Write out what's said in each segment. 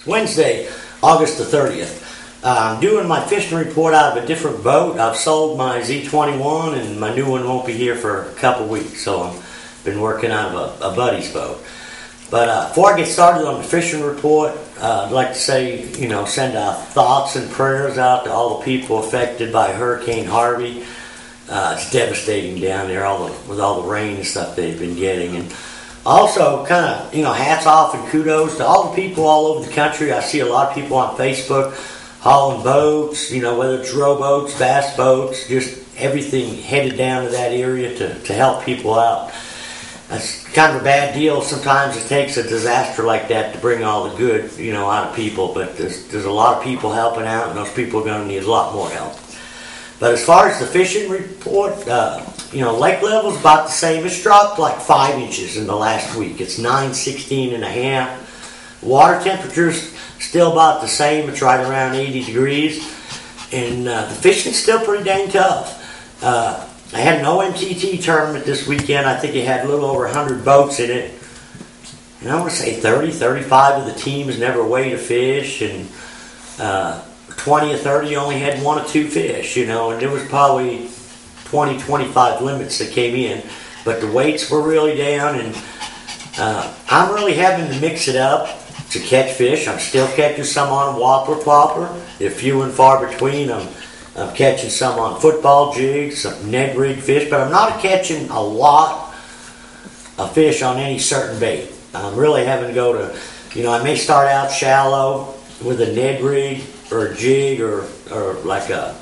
It's Wednesday, August the 30th. I'm doing my fishing report out of a different boat. I've sold my Z21 and my new one won't be here for a couple weeks, so I've been working out of a buddy's boat. But before I get started on the fishing report, I'd like to say, send our thoughts and prayers out to all the people affected by Hurricane Harvey. It's devastating down there with all the rain and stuff they've been getting. And also, hats off and kudos to all the people all over the country. I see a lot of people on Facebook hauling boats, whether it's rowboats, bass boats, just everything headed down to that area to help people out. That's kind of a bad deal. Sometimes it takes a disaster like that to bring all the good, out of people. But there's a lot of people helping out, and those people are going to need a lot more help. But as far as the fishing report, lake level's about the same. It's dropped like 5 inches in the last week. It's 916 and a half. Water temperature's still about the same. It's right around 80 degrees. And the fishing's still pretty dang tough. I had an OMTT tournament this weekend. I think it had a little over 100 boats in it. And I want to say 35 of the teams never weighed a fish. And 20 or 30 only had 1 or 2 fish, and there was probably 20-25 limits that came in. But the weights were really down, and I'm really having to mix it up to catch fish. I'm still catching some on whopper plopper. They're few and far between. I'm catching some on football jigs, some Ned rig fish, but I'm not catching a lot of fish on any certain bait. I'm really having to go to, I may start out shallow with a Ned rig or a jig or like a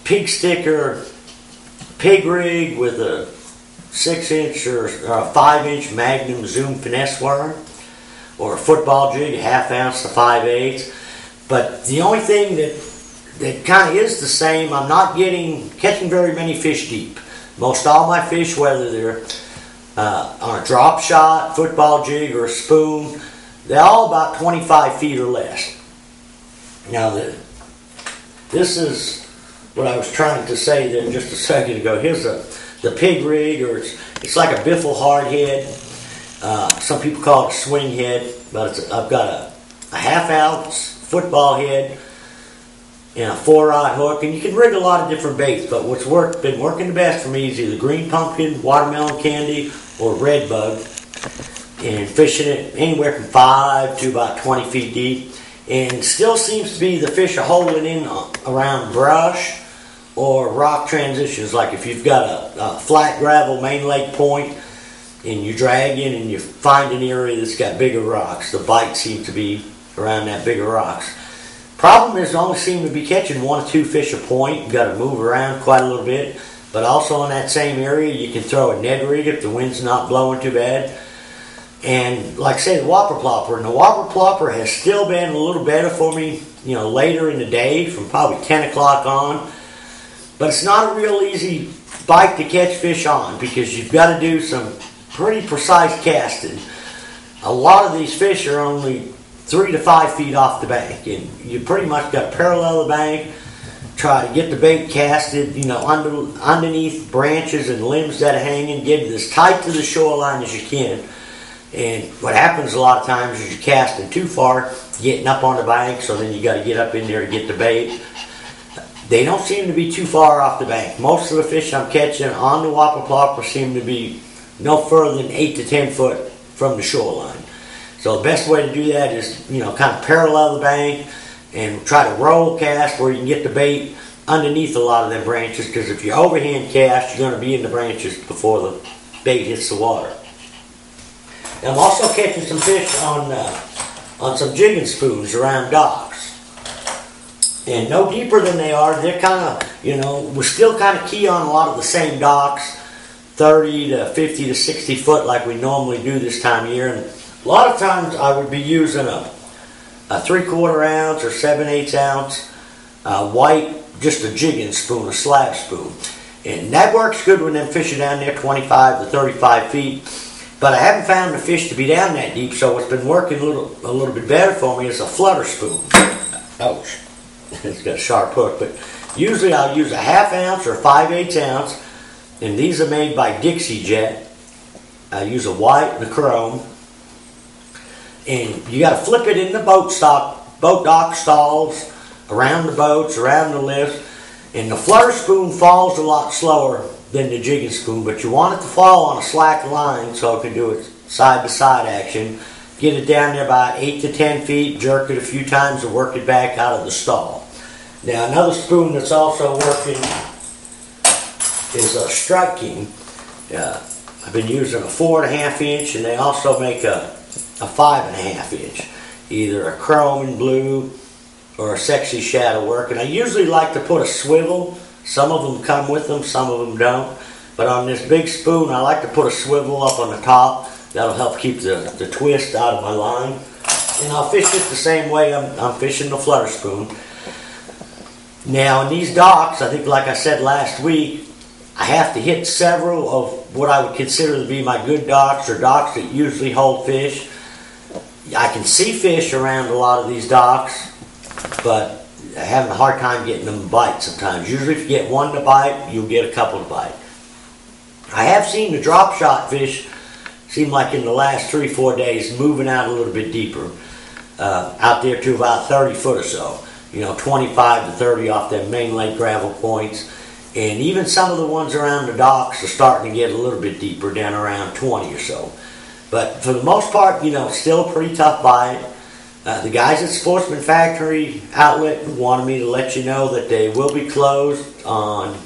pig sticker, pig rig with a 6-inch or a 5-inch Magnum Zoom finesse worm, or a football jig, a 1/2 ounce to 5/8. But the only thing that kind of is the same, I'm not catching very many fish deep. Most all my fish, whether they're on a drop shot, football jig, or a spoon, they're all about 25 feet or less. Now, this is what I was trying to say there just a second ago. Here's the pig rig, or it's like a biffle hard head. Some people call it a swing head, but I've got a 1/2 ounce football head and a 4-rod hook, and you can rig a lot of different baits. But what's been working the best for me is either green pumpkin, watermelon candy, or red bug, and fishing it anywhere from 5 to about 20 feet deep. And still seems to be the fish are holding in around brush or rock transitions. Like if you've got a flat gravel main lake point and you drag in and you find an area that's got bigger rocks, the bite seems to be around that bigger rocks. Problem is, I only seem to be catching 1 or 2 fish a point. You've got to move around quite a little bit. But also in that same area, you can throw a Ned rig if the wind's not blowing too bad. And like I say, the whopper plopper. And the whopper plopper has still been a little better for me, later in the day, from probably 10 o'clock on. But it's not a real easy bite to catch fish on, because you've got to do some pretty precise casting. A lot of these fish are only 3 to 5 feet off the bank, and you pretty much got to parallel the bank, try to get the bait casted, underneath branches and limbs that are hanging, get it as tight to the shoreline as you can. And what happens a lot of times is you're casting too far, getting up on the bank, so then you got to get up in there to get the bait. They don't seem to be too far off the bank. Most of the fish I'm catching on the whopper plopper seem to be no further than 8 to 10 foot from the shoreline. So the best way to do that is, kind of parallel the bank and try to roll cast where you can get the bait underneath a lot of them branches, because if you overhand cast, you're going to be in the branches before the bait hits the water. And I'm also catching some fish on some jigging spoons around docks. And no deeper than they are. They're kind of, we're still kind of key on a lot of the same docks, 30 to 50 to 60 foot like we normally do this time of year. And a lot of times I would be using a 3/4 ounce or 7/8 ounce white, just a jigging spoon, a slab spoon. And that works good when them fish are down there 25 to 35 feet. But I haven't found the fish to be down that deep, so what's been working a little bit better for me is a flutter spoon. Ouch. It's got a sharp hook, but usually I'll use a 1/2 ounce or 5/8 ounce, and these are made by Dixie Jet. I use a white and a chrome. And you got to flip it in the boat dock stalls, around the boats, around the lifts. And the flutter spoon falls a lot slower than the jigging spoon, but you want it to fall on a slack line so it can do it side-to-side action. Get it down there about 8 to 10 feet, jerk it a few times, and work it back out of the stall. Now another spoon that's also working is a Strike King. I've been using a 4.5 inch, and they also make a 5.5 inch. Either a chrome and blue or a sexy shadow work. And I usually like to put a swivel. Some of them come with them, some of them don't. But on this big spoon, I like to put a swivel up on the top. That'll help keep the twist out of my line. And I'll fish it the same way I'm fishing the flutter spoon. Now in these docks, I think like I said last week, I have to hit several of what I would consider to be my good docks, or docks that usually hold fish. I can see fish around a lot of these docks, but I'm having a hard time getting them to bite sometimes. Usually if you get one to bite, you'll get a couple to bite. I have seen the drop shot fish seem like in the last 3-4 days moving out a little bit deeper, out there to about 30 foot or so. 25 to 30 off them main lake gravel points. And even some of the ones around the docks are starting to get a little bit deeper, down around 20 or so. But for the most part, still a pretty tough bite. The guys at Sportsman Factory Outlet wanted me to let you know that they will be closed on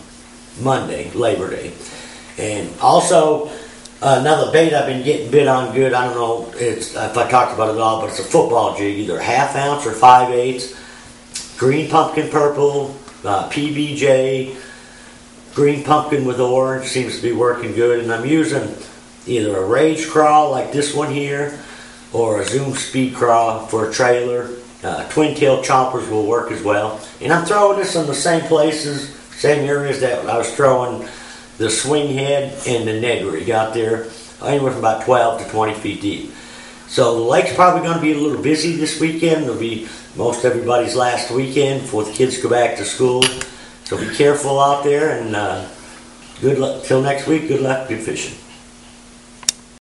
Monday, Labor Day. And also, another bait I've been getting bit on good, I don't know if I talked about it all, but it's a football jig, either 1/2 ounce or 5/8. Green pumpkin purple, PBJ, green pumpkin with orange seems to be working good. And I'm using either a Rage Craw like this one here, or a Zoom Speed Craw for a trailer. Twin tail chompers will work as well. And I'm throwing this in the same places, same areas that I was throwing the swing head and the Ned rig out there, anywhere from about 12 to 20 feet deep. So the lake's probably going to be a little busy this weekend. It'll be most everybody's last weekend before the kids go back to school. So be careful out there, and good luck till next week. Good luck, good fishing.